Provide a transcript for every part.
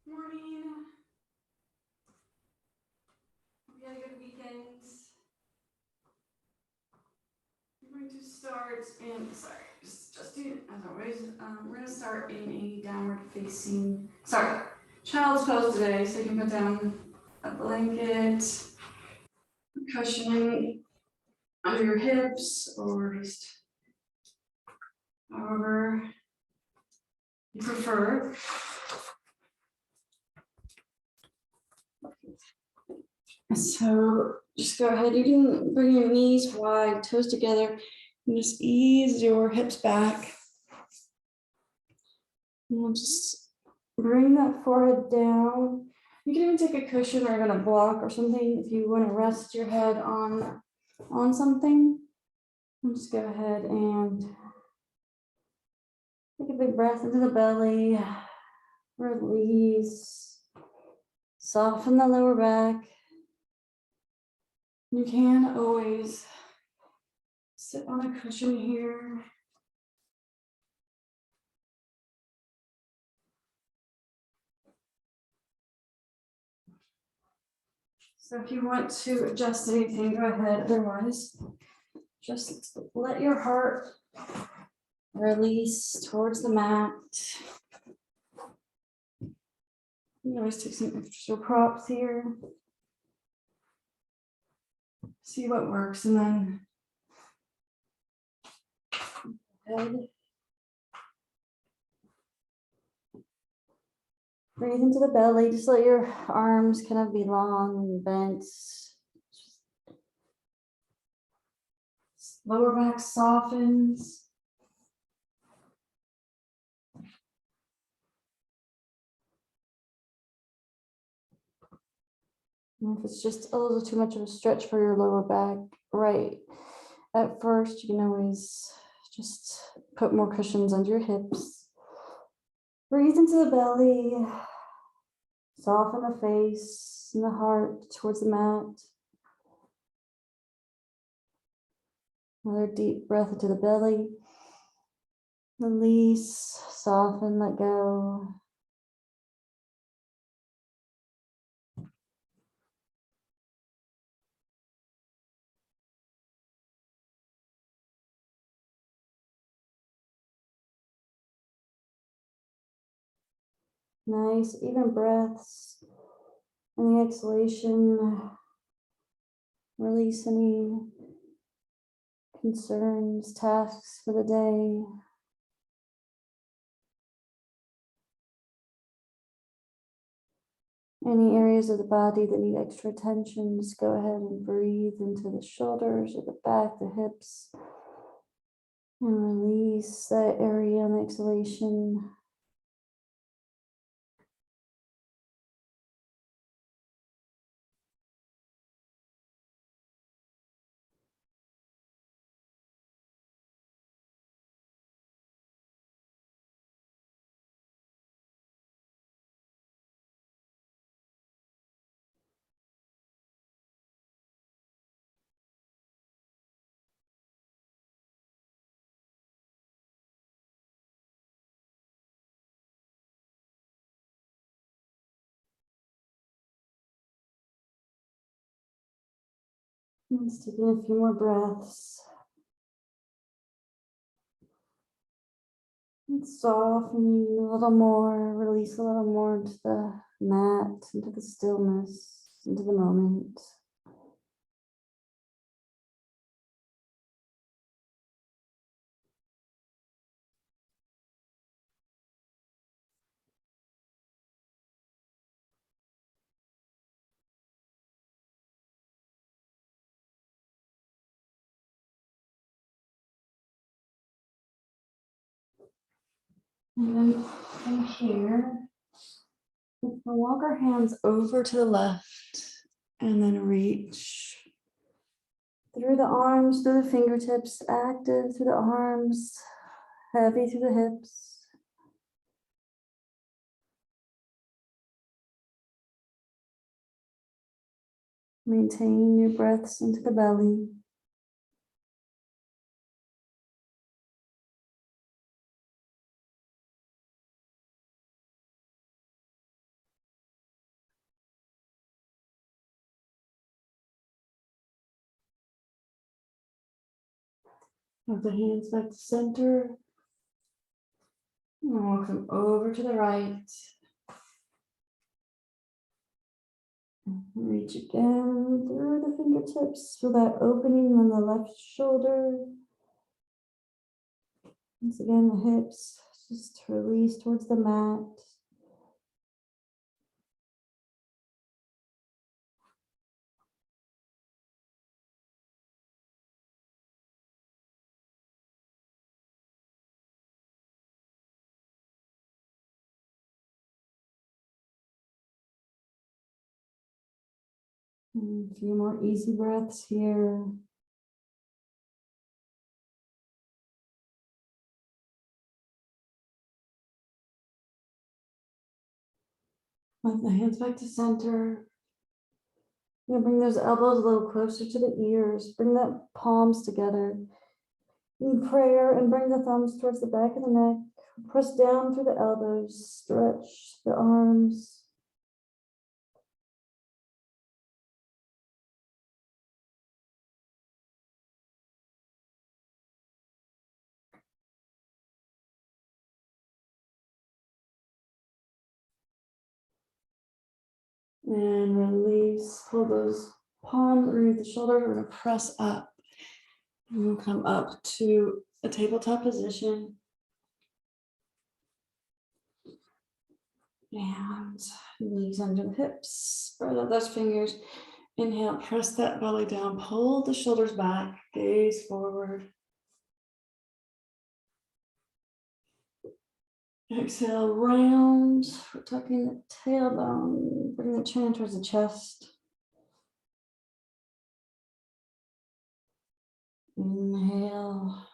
Morning. We had a good weekend. I'm going to start in, just adjusting as always. We're going to start in a downward facing, child's pose today. So you can put down a blanket, cushioning under your hips, or just however you prefer. So just go ahead, you can bring your knees wide, toes together, and just ease your hips back. And we'll just bring that forehead down. You can even take a cushion or even a block or something if you want to rest your head on something. And just go ahead and take a big breath into the belly, release, soften the lower back. You can always sit on a cushion here. So if you want to adjust anything, go ahead. Otherwise, just let your heart release towards the mat. You always take some extra props here. See what works, and then head. Breathe into the belly. Just let your arms kind of be long and bent. Lower back softens. And if it's just a little too much of a stretch for your lower back, right at first, you can always just put more cushions under your hips. Breathe into the belly. Soften the face and the heart towards the mat. Another deep breath into the belly. Release, soften, let go. Nice, even breaths. And the exhalation, release any concerns, tasks for the day. Any areas of the body that need extra attention, just go ahead and breathe into the shoulders or the back, the hips, and release that area on the exhalation. Let's take in a few more breaths. And softening a little more, release a little more into the mat, into the stillness, into the moment. And then from here, we'll walk our hands over to the left and then reach through the arms, through the fingertips, active through the arms, heavy through the hips. Maintain your breaths into the belly. Move the hands back to center. And we'll come over to the right. Reach again through the fingertips. Feel that opening on the left shoulder. Once again, the hips just release towards the mat. And a few more easy breaths here. Move the hands back to center. You're gonna bring those elbows a little closer to the ears. Bring the palms together in prayer and bring the thumbs towards the back of the neck. Press down through the elbows. Stretch the arms. And release. Hold those palms underneath the shoulders. We're going to press up. And we'll come up to a tabletop position. And knees under the hips. Spread out those fingers. Inhale, press that belly down. Pull the shoulders back. Gaze forward. Exhale, round. We're tucking the tailbone. Bring the chin towards the chest. Inhale.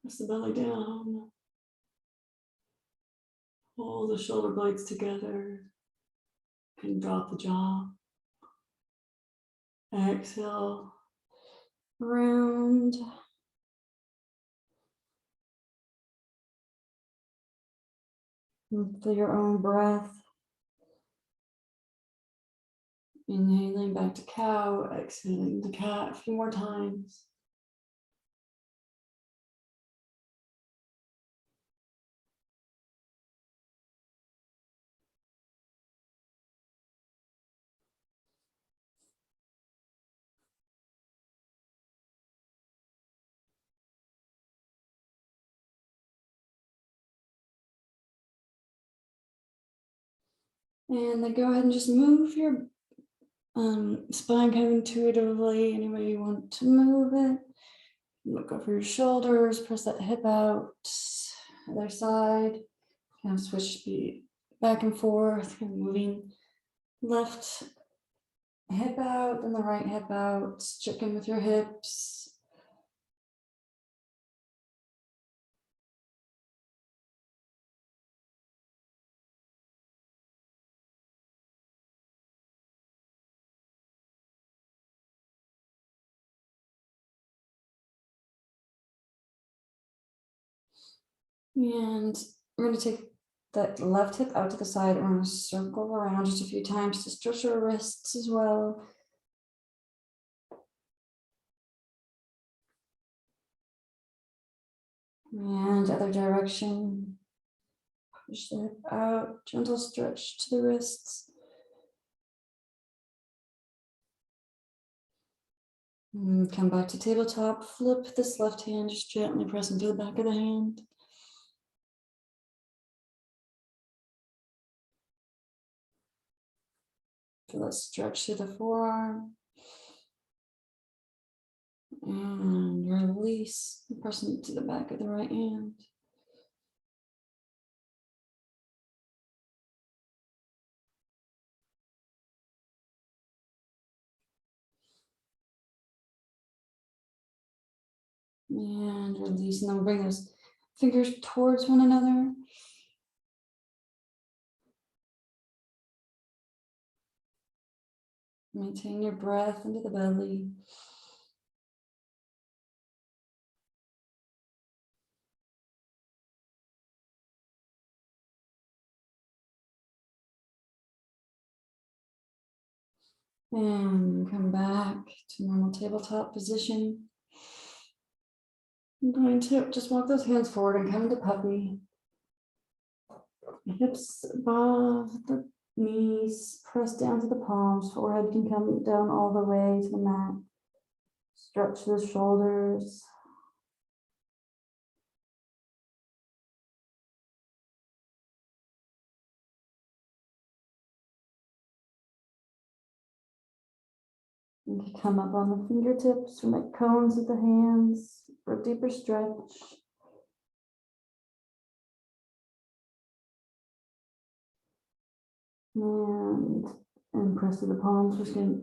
Press the belly down. Pull the shoulder blades together. And drop the jaw. Exhale. Round. And feel your own breath. Inhaling back to cow, exhaling to cat a few more times. And then go ahead and just move your spine kind of intuitively, any way you want to move it. Look over your shoulders, press that hip out, other side, kind of switch speed back and forth, kind of moving left hip out and the right hip out, check in with your hips. And we're going to take that left hip out to the side and we're going to circle around just a few times to stretch our wrists as well. And other direction. Push the hip out, gentle stretch to the wrists. And come back to tabletop, flip this left hand, just gently press into the back of the hand. Feel that stretch through the forearm. And release, press into the back of the right hand. And release, and then bring those fingers towards one another. Maintain your breath into the belly. And come back to normal tabletop position. I'm going to just walk those hands forward and come into puppy. Hips above the knees, press down to the palms, forehead can come down all the way to the mat. Stretch the shoulders. You can come up on the fingertips or make cones with the hands for a deeper stretch. And press to the palms. We're just going to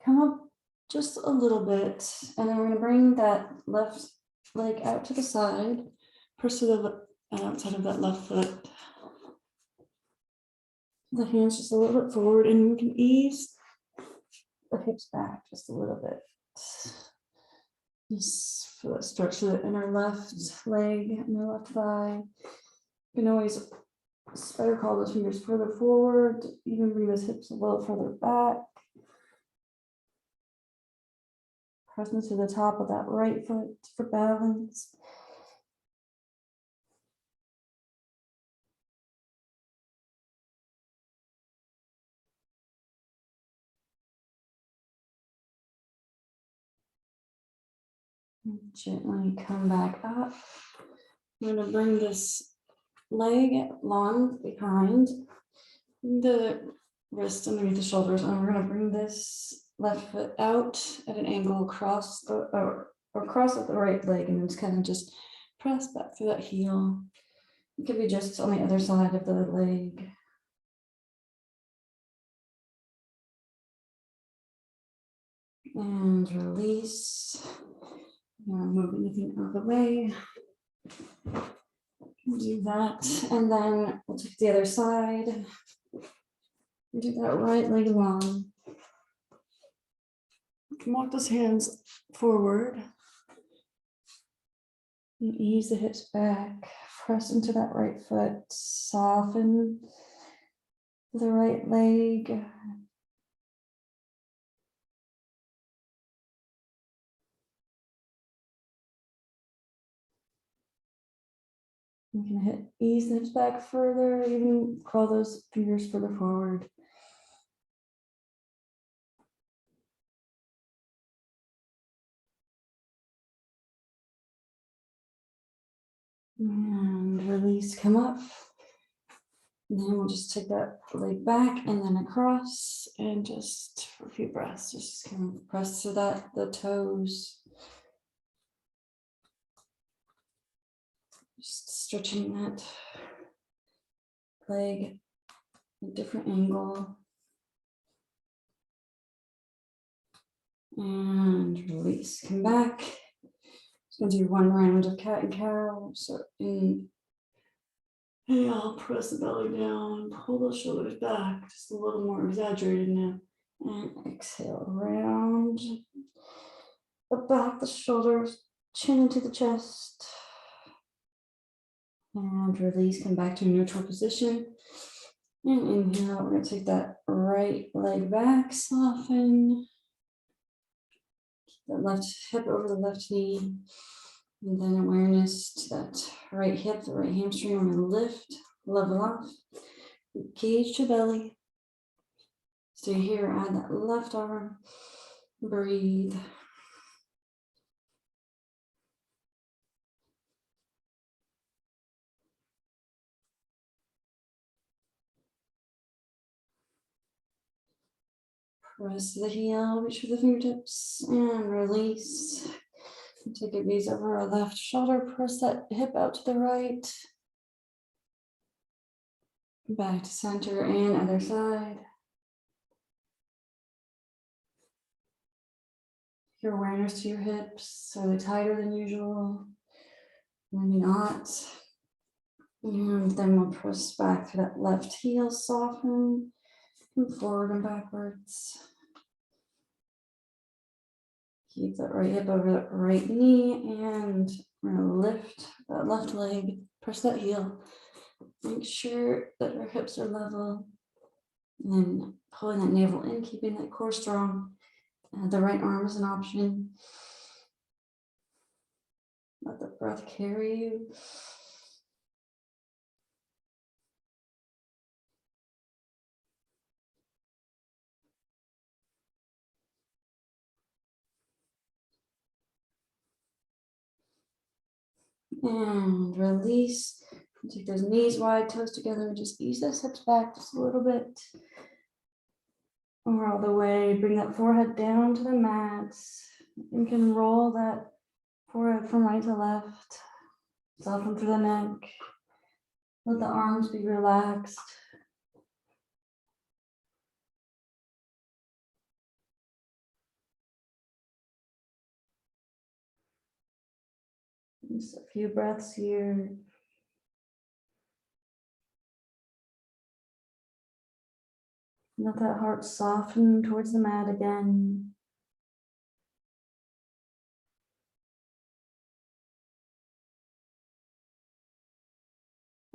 come up just a little bit, and then we're going to bring that left leg out to the side. Press to the outside of that left foot. The hands just a little bit forward, and we can ease the hips back just a little bit. Just feel that stretch to the inner left leg and the left thigh. You can always spider crawl those fingers further forward, even bring those hips a little further back. Pressing to the top of that right foot for balance. And gently come back up. I'm going to bring this leg long behind the wrist underneath the shoulders, and we're going to bring this left foot out at an angle across the or across at the right leg, and just kind of just press back through that heel. It could be just on the other side of the leg. And release. Now move anything out of the way. Do that, and then we'll take the other side. Do that right leg long. You can walk those hands forward. And ease the hips back. Press into that right foot. Soften the right leg. You can ease the hips back further, even crawl those fingers further forward. And release, come up. And then we'll just take that leg back and then across, and just for a few breaths, just kind of press to that, the toes. Just stretching that leg at a different angle. And release, come back. Just gonna do one round of cat and cow. So inhale, press the belly down, pull those shoulders back, just a little more exaggerated now. And exhale, round the back, the shoulders, chin into the chest. And release, come back to a neutral position. And inhale, we're going to take that right leg back, soften. That left hip over the left knee. And then awareness to that right hip, the right hamstring. We're going to lift, level off, cage to belly. Stay here, add that left arm, breathe. Press the heel, reach for the fingertips, and release. Take a gaze over our left shoulder, press that hip out to the right. Back to center and other side. Your awareness to your hips. Are they tighter than usual? Maybe not. And then we'll press back to that left heel, soften, and forward and backwards. Keep that right hip over that right knee, and we're gonna lift that left leg, press that heel. Make sure that our hips are level. And then pulling that navel in, keeping that core strong. The right arm is an option. Let the breath carry you. And release. Take those knees wide, toes together, and just ease those hips back just a little bit. Or all the way, bring that forehead down to the mat. You can roll that forehead from right to left. Soften through the neck. Let the arms be relaxed. Just a few breaths here. Let that heart soften towards the mat again.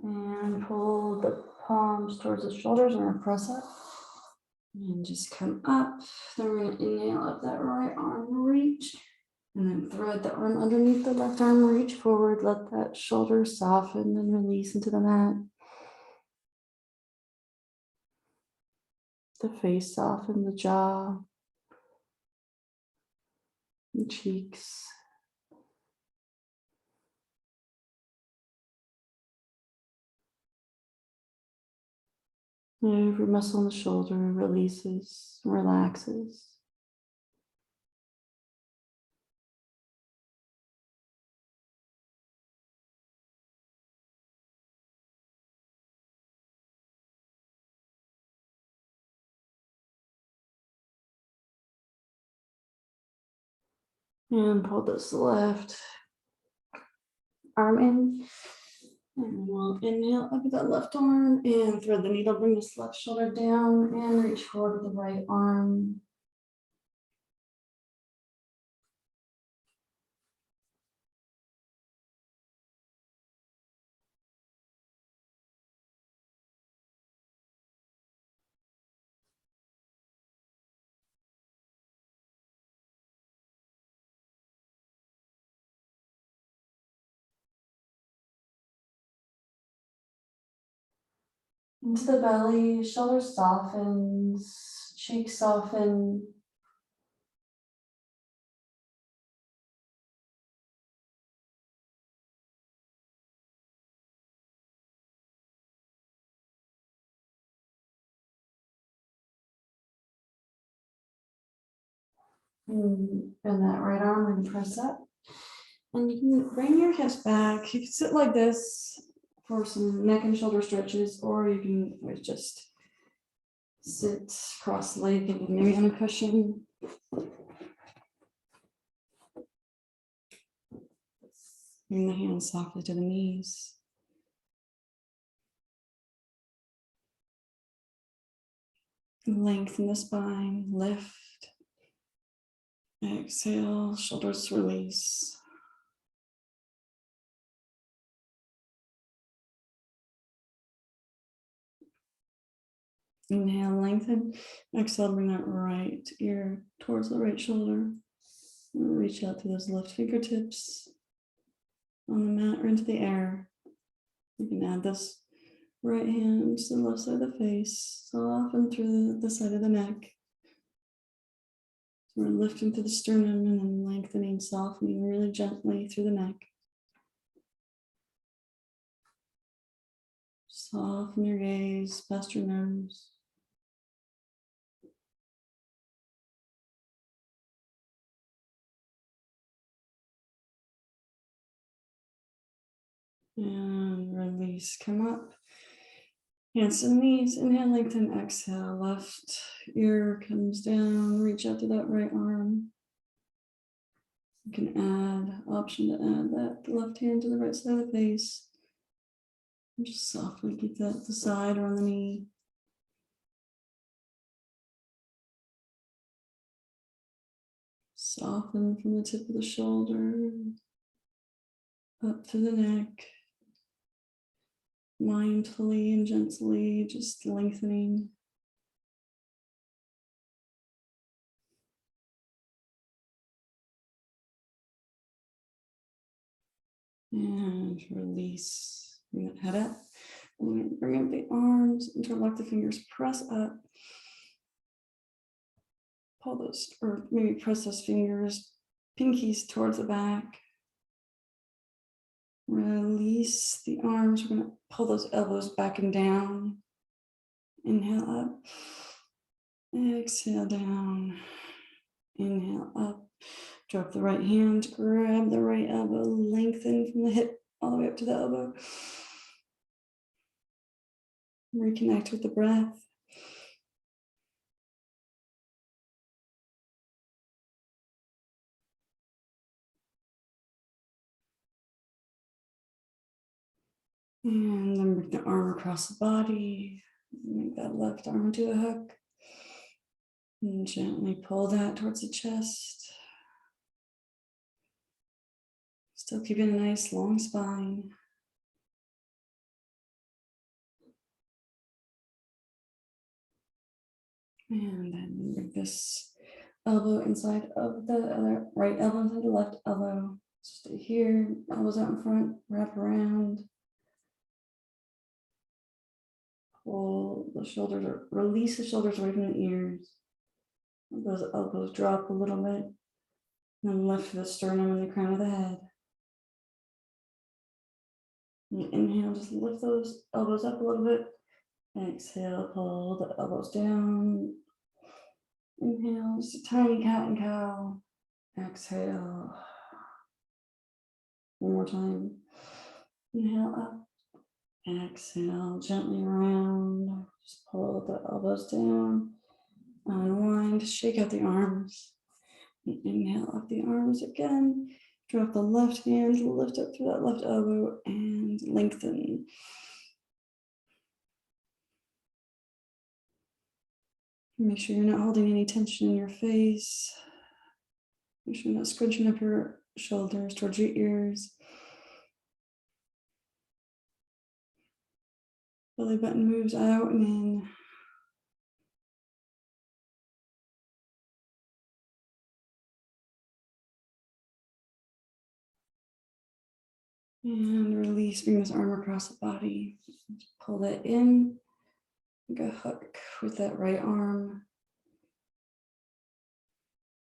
And pull the palms towards the shoulders and press up. And just come up. Then we're going to inhale up that right arm, reach. And then thread the arm underneath the left arm, reach forward. Let that shoulder soften and release into the mat. The face soften, the jaw, the cheeks. Every muscle in the shoulder releases, relaxes. And pull this left arm in. And we'll inhale up with that left arm and thread the needle, bring this left shoulder down and reach forward with the right arm. Into the belly, shoulders softens, cheeks soften. And bend that right arm and press up. And you can bring your hips back. You can sit like this for some neck and shoulder stretches, or you can always just sit cross-legged, maybe on a cushion. Bring the hands softly to the knees. Lengthen the spine, lift. Exhale, shoulders release. Inhale, lengthen. Exhale, bring that right ear towards the right shoulder. Reach out to those left fingertips on the mat or into the air. You can add this right hand to the left side of the face, soften through the side of the neck. So we're lifting through the sternum and then lengthening, softening really gently through the neck. Soften your gaze past your nose. And release, come up. Hands and knees, inhale, lengthen, exhale. Left ear comes down, reach out to that right arm. You can option to add that left hand to the right side of the face. And just softly keep that to the side or on the knee. Soften from the tip of the shoulder up to the neck. Mindfully and gently, just lengthening. And release. Bring that head up. Bring up the arms, interlock the fingers, press up. Pull those, or maybe press those fingers, pinkies towards the back. Release the arms. We're going to pull those elbows back and down. Inhale up. Exhale down. Inhale up. Drop the right hand, grab the right elbow, lengthen from the hip all the way up to the elbow. Reconnect with the breath. And then bring the arm across the body. Make that left arm into a hook. And gently pull that towards the chest. Still keeping a nice long spine. And then bring this elbow inside of the other right elbow inside the left elbow. Stay here, elbows out in front, wrap around. Pull the shoulders, or release the shoulders away from the ears. Those elbows drop a little bit. And lift the sternum and the crown of the head. And inhale, just lift those elbows up a little bit. Exhale, pull the elbows down. Inhale, just a tiny cat and cow. Exhale. One more time. Inhale up. Exhale, gently around. Just pull the elbows down. Unwind, shake out the arms. Inhale up the arms again. Drop the left hand, lift up through that left elbow and lengthen. Make sure you're not holding any tension in your face. Make sure you're not scrunching up your shoulders towards your ears. Belly button moves out and in. And release, bring this arm across the body. Pull that in. Make a hook with that right arm.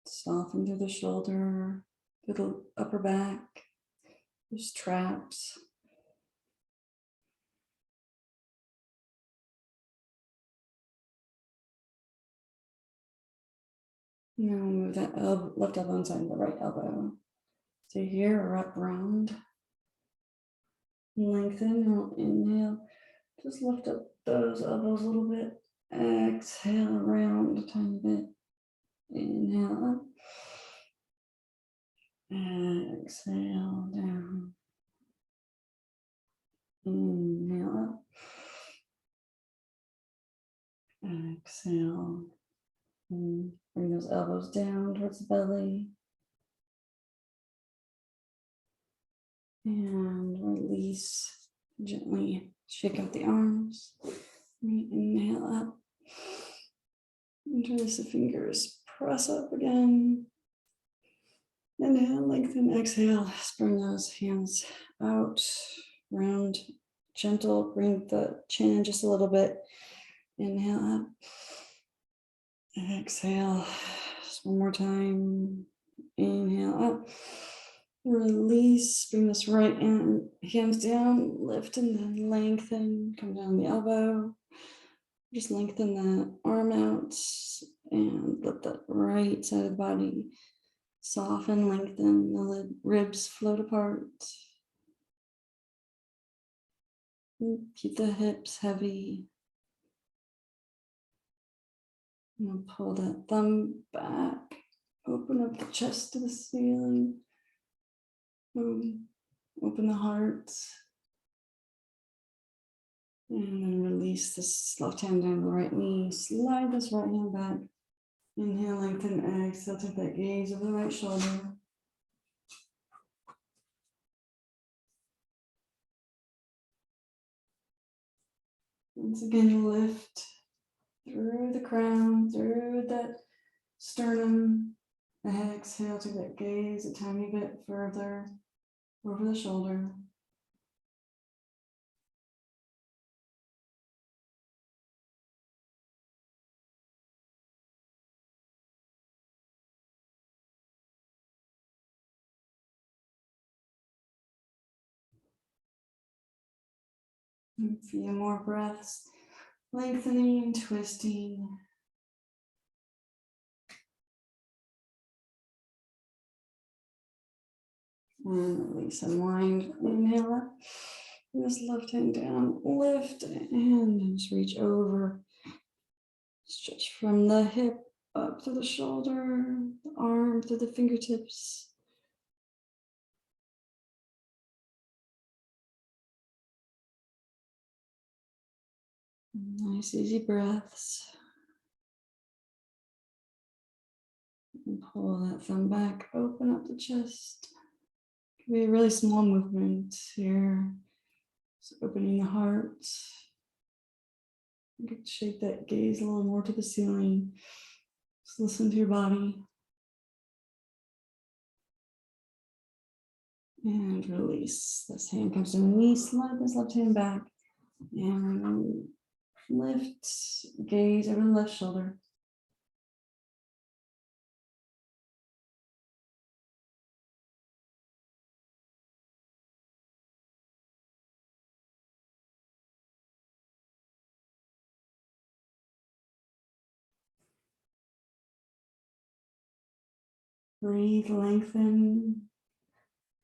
Soften through the shoulder, through the upper back. There's traps. Now move that left elbow inside the right elbow. So here, wrap around. Lengthen, inhale. Just lift up those elbows a little bit. Exhale around a tiny bit. Inhale up. Exhale down. Inhale up. Exhale. Bring those elbows down towards the belly. And release. Gently shake out the arms. Inhale up. Interlace the fingers. Press up again. Inhale, lengthen, exhale. Bring those hands out, round, gentle. Bring the chin in just a little bit. Inhale up. Exhale. Just one more time. Inhale up. Release. Bring this right hands down. Lift and then lengthen. Come down the elbow. Just lengthen the arm out and let the right side of the body soften, lengthen, the ribs float apart. Keep the hips heavy. And pull that thumb back. Open up the chest to the ceiling. Open the heart. And then release this left hand down the right knee. Slide this right hand back. Inhale, lengthen, exhale, take that gaze over the right shoulder. Once again, lift through the crown, through that sternum. Exhale, take that gaze a tiny bit further. over the shoulder. A few more breaths, lengthening, twisting. And release, unwind, inhale up. This left hand down, lift, and just reach over. Stretch from the hip up to the shoulder, the arm to the fingertips. Nice, easy breaths. And pull that thumb back, open up the chest. Could be a really small movement here. Just opening the heart. You could shape that gaze a little more to the ceiling. Just listen to your body. And release. This hand comes to the knee, slide this left hand back. And lift, gaze over the left shoulder. Breathe, lengthen,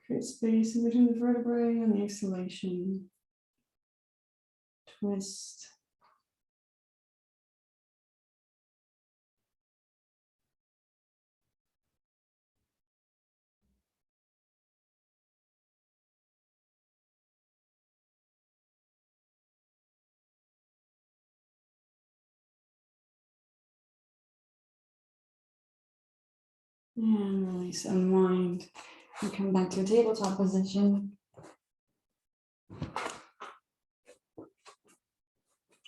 create space in between the vertebrae and the exhalation. Twist. And release, unwind. And come back to a tabletop position.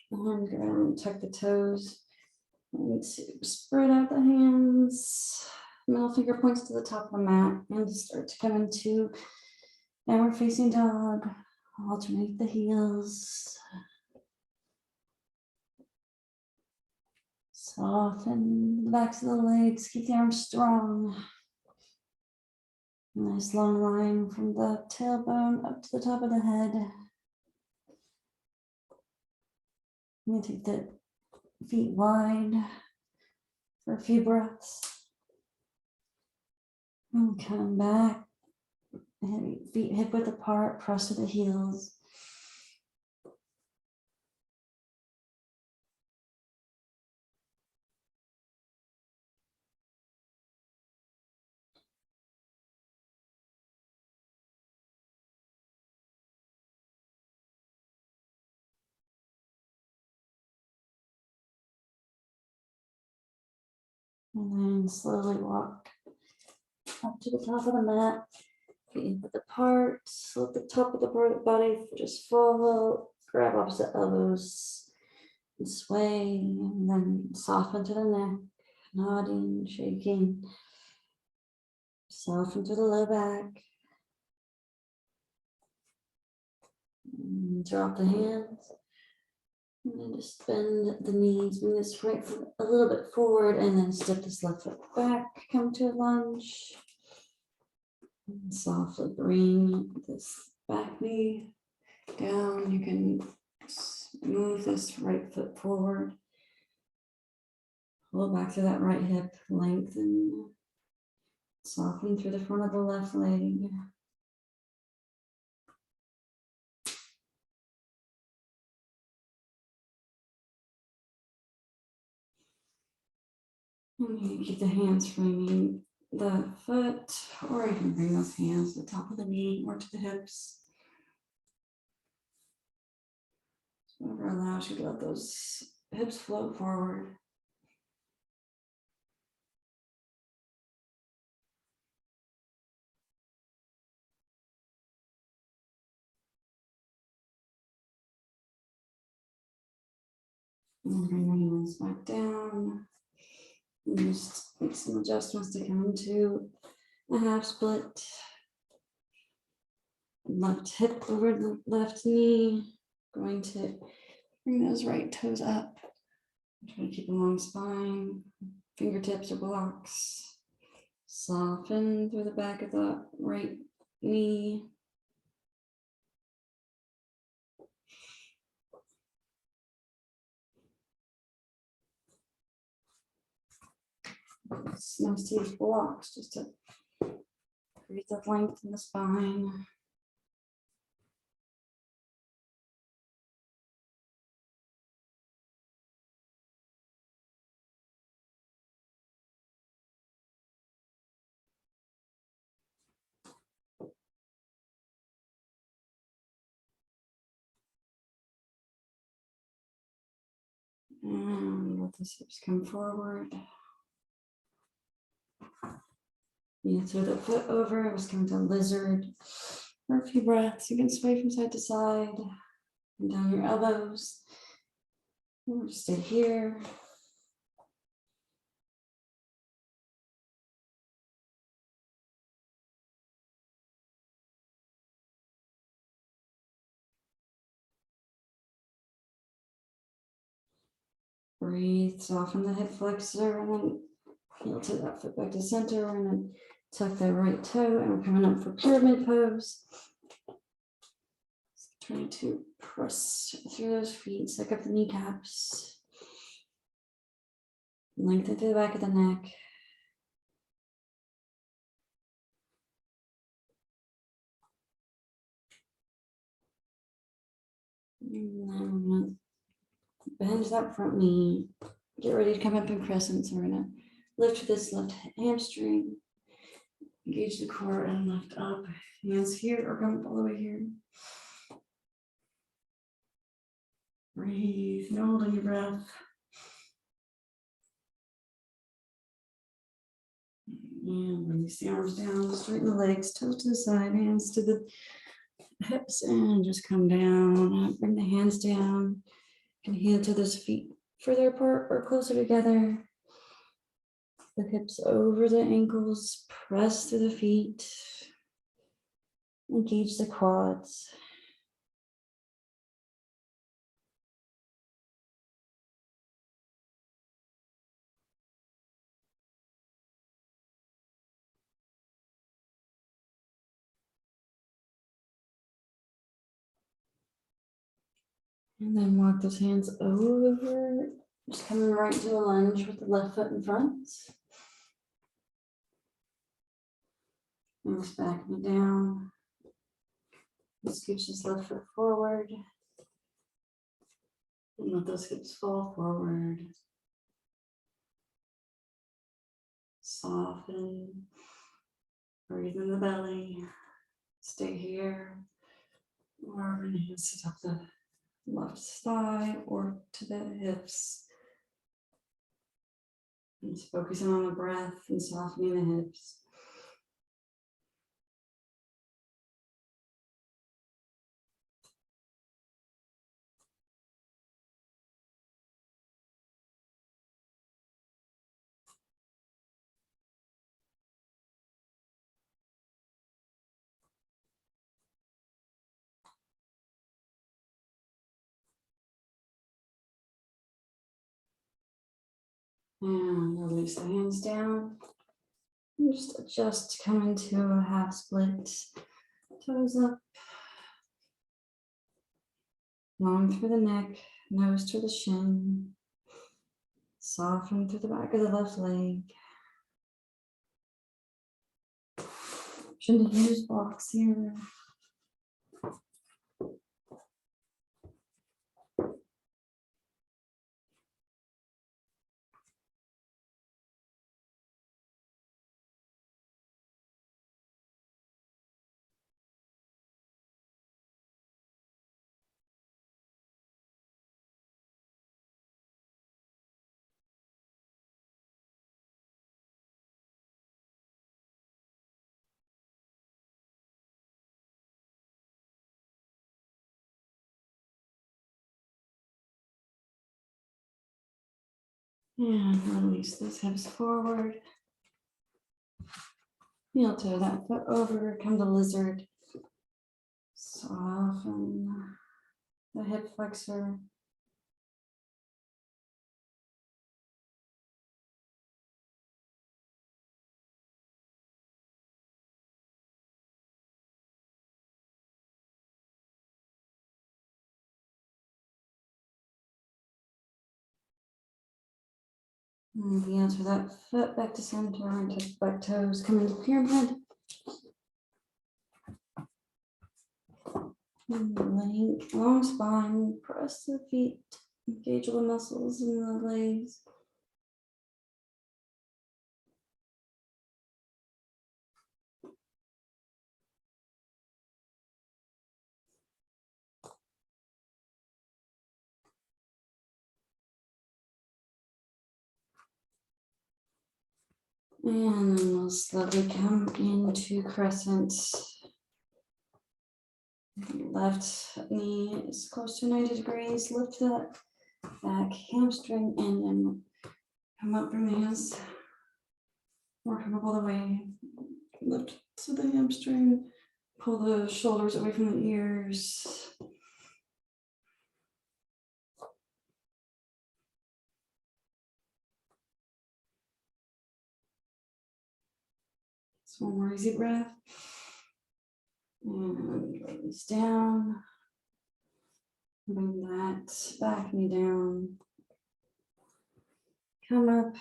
And go ahead and tuck the toes. And spread out the hands. Middle finger points to the top of the mat. And start to come into downward facing dog. Alternate the heels. Soften the backs of the legs. Keep the arms strong. Nice long line from the tailbone up to the top of the head. I'm going to take the feet wide for a few breaths. And come back. Feet hip width apart, press to the heels. And then slowly walk up to the top of the mat. Feet width apart. Let the top of the body just follow. Grab opposite elbows. And sway. And then soften to the neck. Nodding, shaking. Soften to the low back. And drop the hands. And then just bend the knees, bring this right foot a little bit forward, and then step this left foot back, come to a lunge. And softly bring this back knee down. You can move this right foot forward. Pull back to that right hip, lengthen. Soften through the front of the left leg. And you can keep the hands framing the foot, or you can bring those hands to the top of the knee or to the hips. So whatever allows you to let those hips float forward. And bring the hands back down. And just make some adjustments to come into a half split. left hip over the left knee. Going to bring those right toes up. Try to keep a long spine. Fingertips or blocks. Soften through the back of the right knee. It's nice to use blocks just to create that length in the spine. And let the hips come forward. You throw the foot over, just come to lizard for a few breaths. You can sway from side to side and down your elbows. And we'll just stay here. Breathe, soften the hip flexor, and then heel to that foot back to center, and then tuck the right toe, and we're coming up for pyramid pose. Trying to press through those feet, suck up the kneecaps. Lengthen through the back of the neck. And then we're gonna bend that front knee. Get ready to come up in crescent. So we're gonna lift this left hamstring. Engage the core and lift up. Hands here or come all the way here. Breathe, no holding your breath. And release the arms down, straighten the legs, toes to the side, hands to the hips, and just come down. Bring the hands down. And heel to those feet further apart or closer together. The hips over the ankles, press through the feet. Engage the quads. And then walk those hands over. Just coming right to a lunge with the left foot in front. And just backing it down. Scooch this left foot forward. And let those hips fall forward. Soften. Breathe in the belly. Stay here. Or we're going to sit up the left thigh or to the hips. And just focusing on the breath and softening the hips. And release the hands down. And just adjust to come into a half split. Toes up. Long through the neck, nose to the shin. Soften through the back of the left leg. Shouldn't use blocks here. And release those hips forward. Heel toe that foot over, come to lizard. Soften the hip flexor. And the answer that foot back to center and touch back toes, come into pyramid. Length, long spine, press the feet, engage all the muscles in the legs. And then we'll slowly come into crescent. Left knee is close to 90 degrees. Lift that back hamstring and then come up from the hands. Or come up all the way. Lift to the hamstring. Pull the shoulders away from the ears. So one more easy breath. And release down. Bring that back knee down. Come up.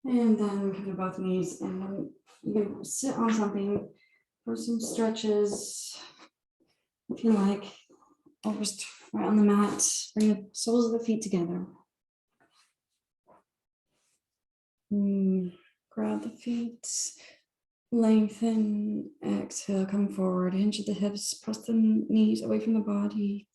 And then come to both knees. And then you can sit on something for some stretches. If you like. Or just right on the mat. Bring the soles of the feet together. Grab the feet. Lengthen, exhale, come forward, hinge at the hips, press the knees away from the body.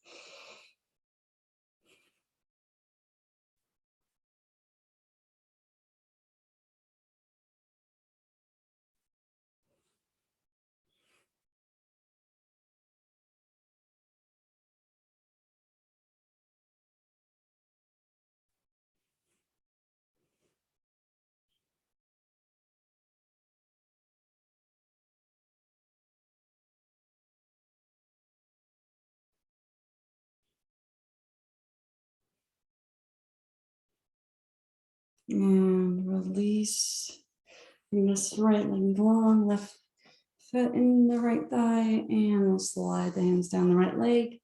And release. Bring this right leg long, left foot in the right thigh, and we'll slide the hands down the right leg.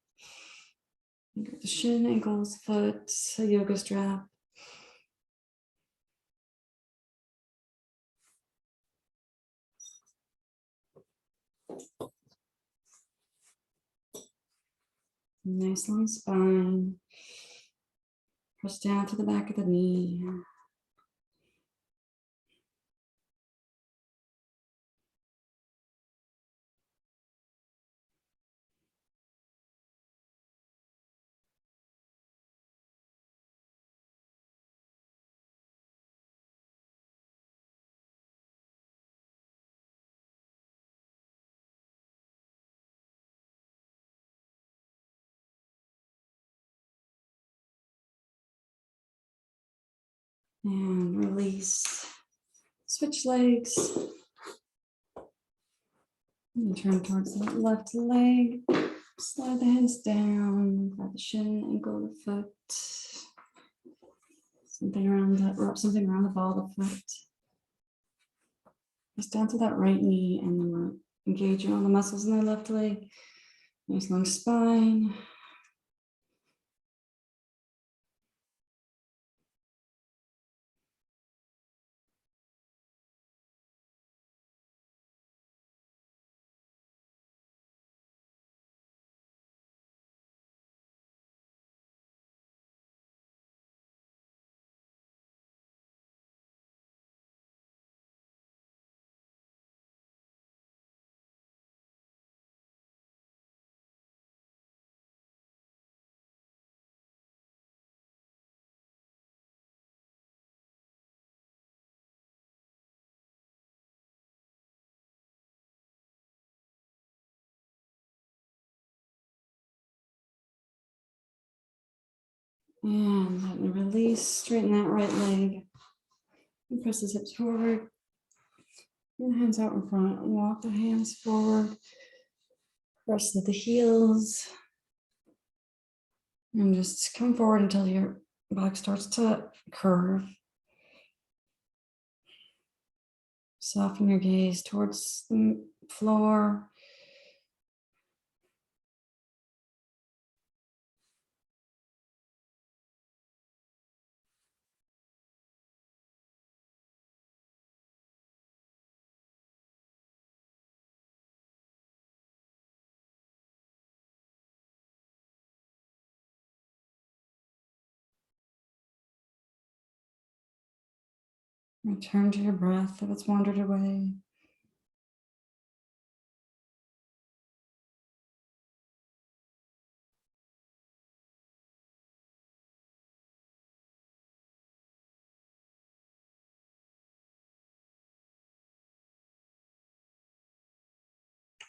Get the shin, ankles, foot, a yoga strap. Nice long spine. Press down to the back of the knee. And release. Switch legs. And turn towards the left leg. Slide the hands down. Grab the shin, ankle, the foot. Something around that, wrap something around the ball of the foot. Press down to that right knee, and then we're engaging all the muscles in the left leg. Nice long spine. And then release, straighten that right leg. And press the hips forward. And hands out in front. Walk the hands forward. Press to the heels. And just come forward until your back starts to curve. Soften your gaze towards the floor. Return to your breath if it's wandered away.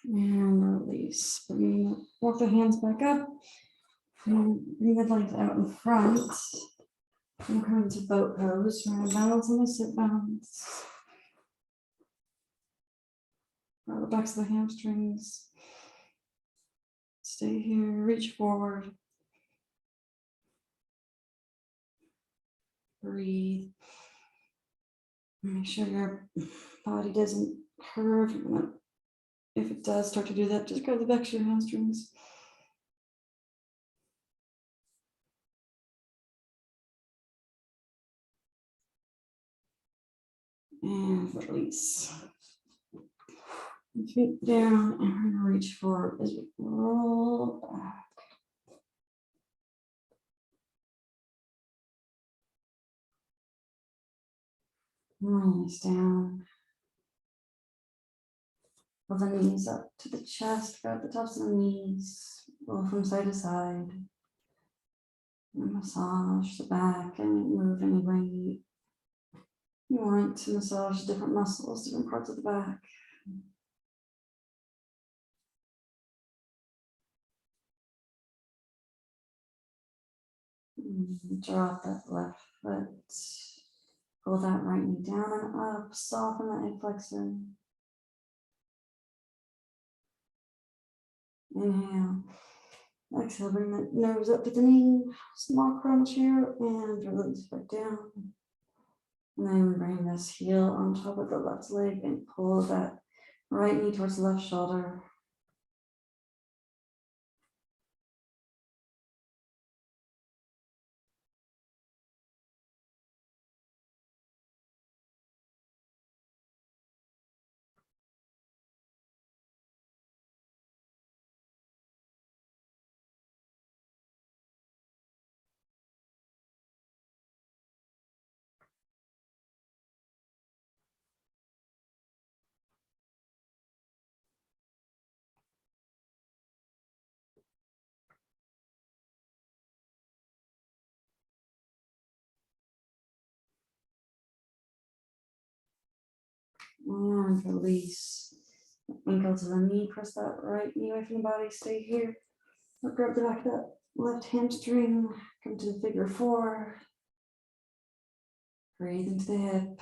And release. Walk the hands back up. And bring the legs out in front. I'm coming to boat pose. We're gonna balance on the sit bones. Roll the backs of the hamstrings. Stay here, reach forward. Breathe. Make sure your body doesn't curve. If it does start to do that, just grab the backs of your hamstrings. And release. Feet down, and we're gonna reach forward as we roll back. Release down. Pull the knees up to the chest, grab the tops of the knees, roll from side to side. And massage the back and move any way you want to massage different muscles, different parts of the back. Drop that left foot. Pull that right knee down and up. Soften the hip flexor. Inhale. Exhale, bring the nose up to the knee. Small crunch here and release back down. And then bring this heel on top of the left leg and pull that right knee towards the left shoulder. And release. Ankle to the knee, press that right knee away from the body, stay here. Or grab the back of that left hamstring, come to the figure four. Breathe into the hip.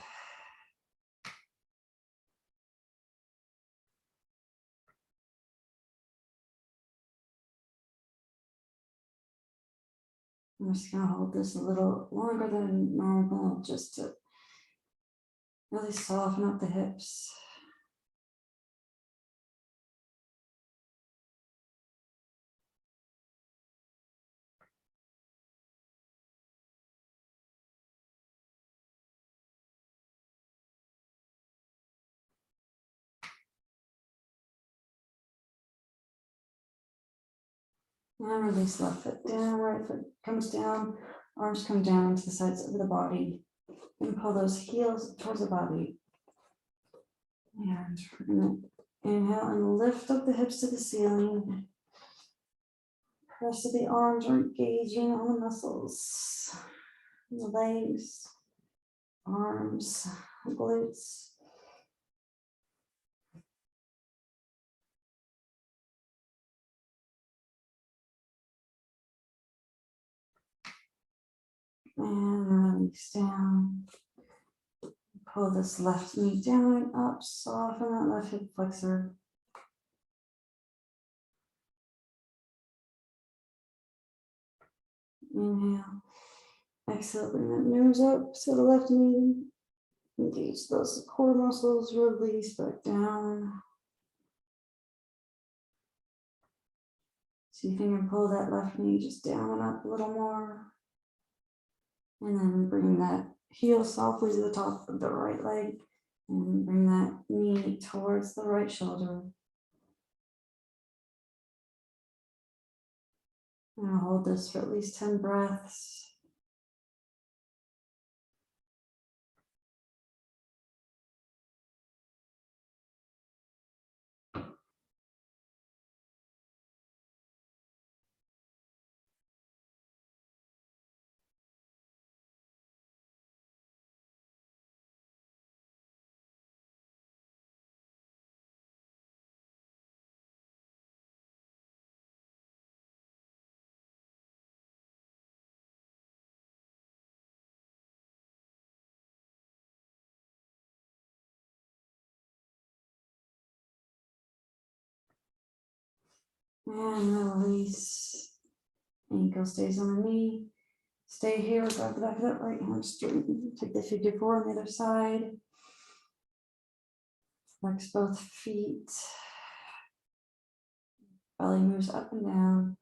I'm just gonna hold this a little longer than normal, just to really soften up the hips. And release left foot down, right foot comes down, arms come down to the sides of the body. And pull those heels towards the body. And we're gonna inhale and lift up the hips to the ceiling. Press of the arms are engaging on the muscles, the legs, arms, glutes. And release down. Pull this left knee down and up, soften that left hip flexor. Inhale. Exhale, bring that nose up to the left knee. Engage those core muscles, release back down. See if you can pull that left knee just down and up a little more. And then bring that heel softly to the top of the right leg and bring that knee towards the right shoulder. And I'll hold this for at least 10 breaths. And release. Ankle stays on the knee. Stay here, grab the back of that right hand straight. Take the figure four on the other side. Flex both feet. Belly moves up and down.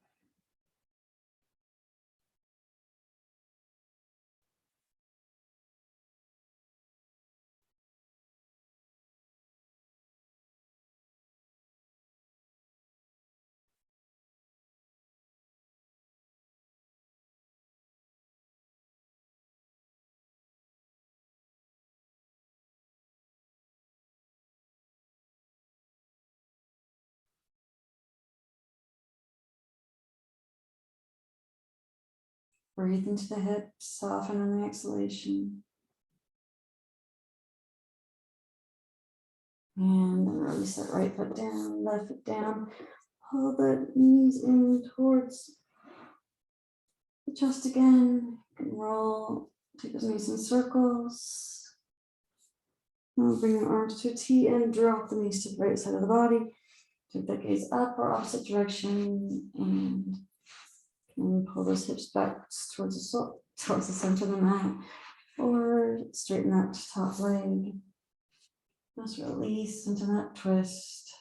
Breathe into the hips, soften on the exhalation. And then release that right foot down, left foot down. Pull the knees in towards the chest again. And roll, take those knees in circles. Now bring your arms to a T and drop the knees to the right side of the body. Take that gaze up or opposite direction and pull those hips back towards the center of the mat, or straighten that top leg. Just release into that twist.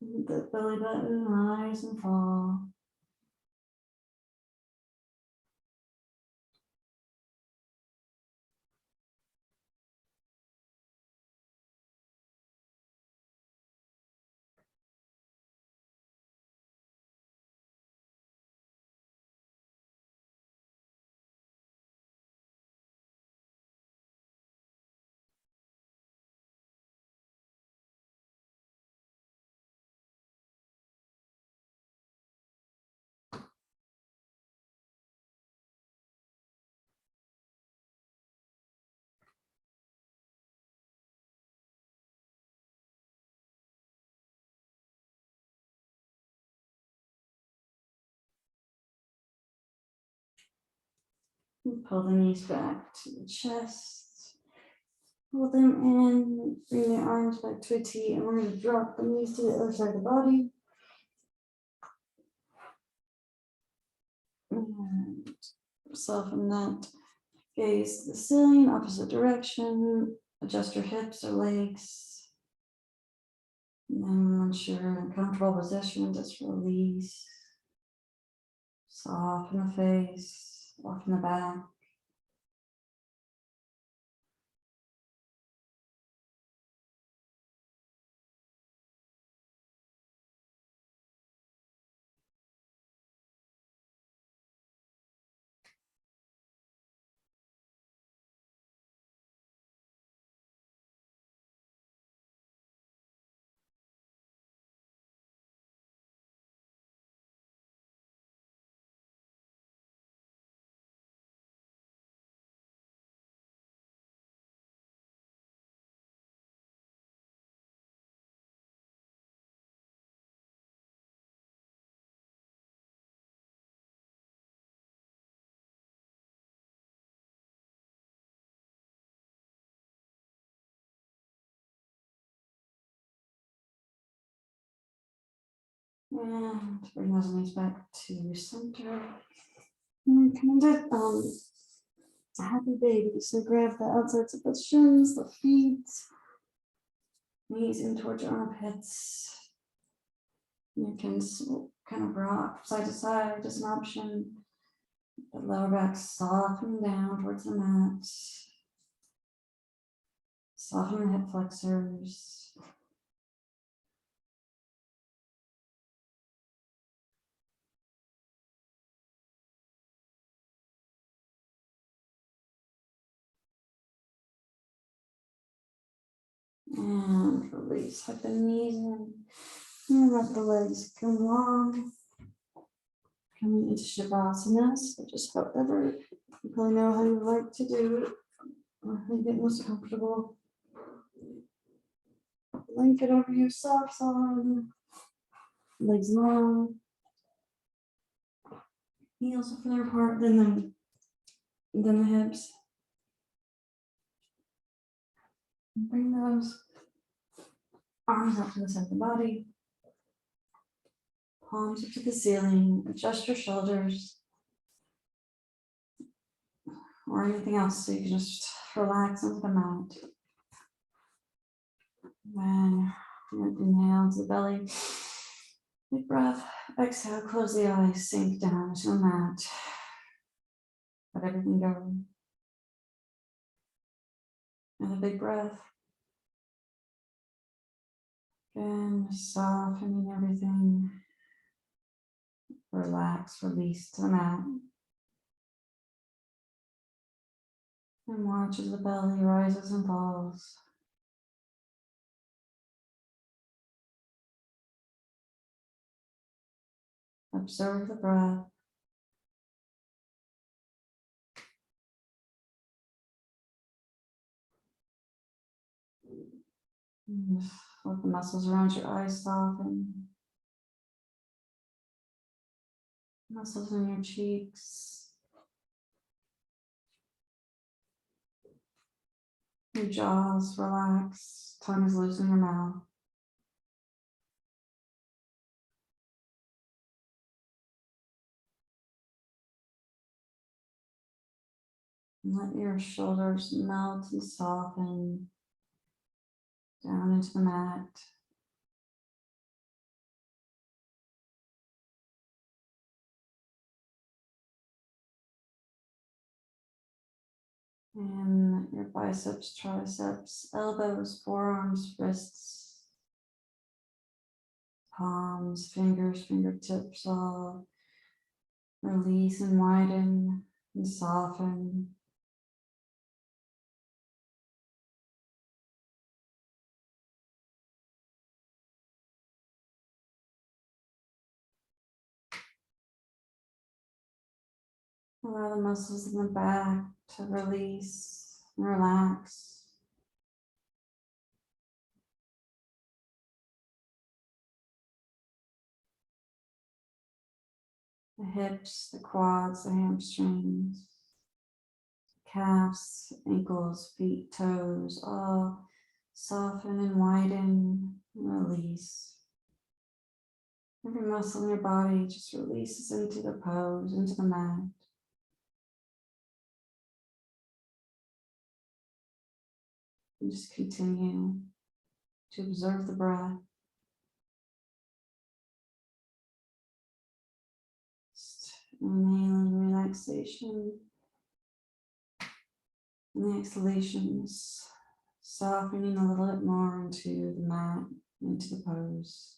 The belly button rise and fall. And pull the knees back to the chest. Pull them in, bring the arms back to a T, and we're going to drop the knees to the other side of the body. And soften that gaze to the ceiling, opposite direction. Adjust your hips or legs. And then once you're in a comfortable position, just release. Soften the face, soften the back. And bring those knees back to center. And kind of happy baby. So grab the outsides of the shins, the feet, knees in towards your armpits. You can kind of rock side to side as an option. The lower back soften down towards the mat. Soften the hip flexors. And release. Hug the knees in. And let the legs come long. Coming into Shavasana. So just however you probably know how you like to do it. Or how you get most comfortable. Blanket over your socks on. Legs long. Heels are further apart than the hips. Bring those arms up to the side of the body. Palms up to the ceiling. Adjust your shoulders. Or anything else so you can just relax into the mat. Then inhale into the belly. Big breath. Exhale, close the eyes, sink down to the mat. Let everything go. And a big breath. Again, softening everything. Relax, release to the mat. And watch as the belly rises and falls. Observe the breath. And let the muscles around your eyes soften. Muscles in your cheeks. Your jaws relax. Tongue is loose in your mouth. And let your shoulders melt and soften down into the mat. And your biceps, triceps, elbows, forearms, wrists, palms, fingers, fingertips all release and widen and soften. Allow the muscles in the back to release and relax. The hips, the quads, the hamstrings, calves, ankles, feet, toes, all soften and widen and release. Every muscle in your body just releases into the pose, into the mat. And just continue to observe the breath. Just inhaling relaxation. And the exhalations, softening a little bit more into the mat, into the pose.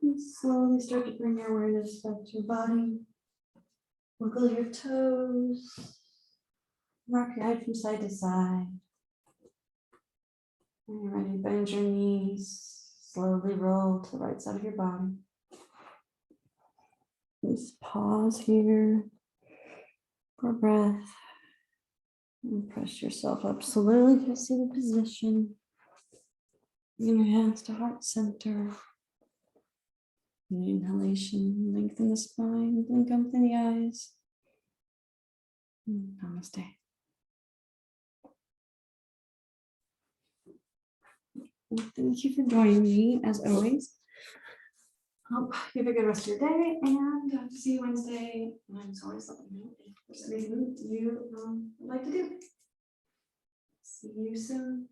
And slowly start to bring your awareness back to your body. Wiggle your toes. Rock your head from side to side. When you're ready, bend your knees. Slowly roll to the right side of your body. Just pause here for breath. And press yourself up slowly to see the position. Bring your hands to heart center. Inhalation, lengthen the spine, blink open the eyes. Namaste. Thank you for joining me as always. Hope you have a good rest of your day and see you Wednesday. And as always, let me know if there's anything you would like to do. See you soon.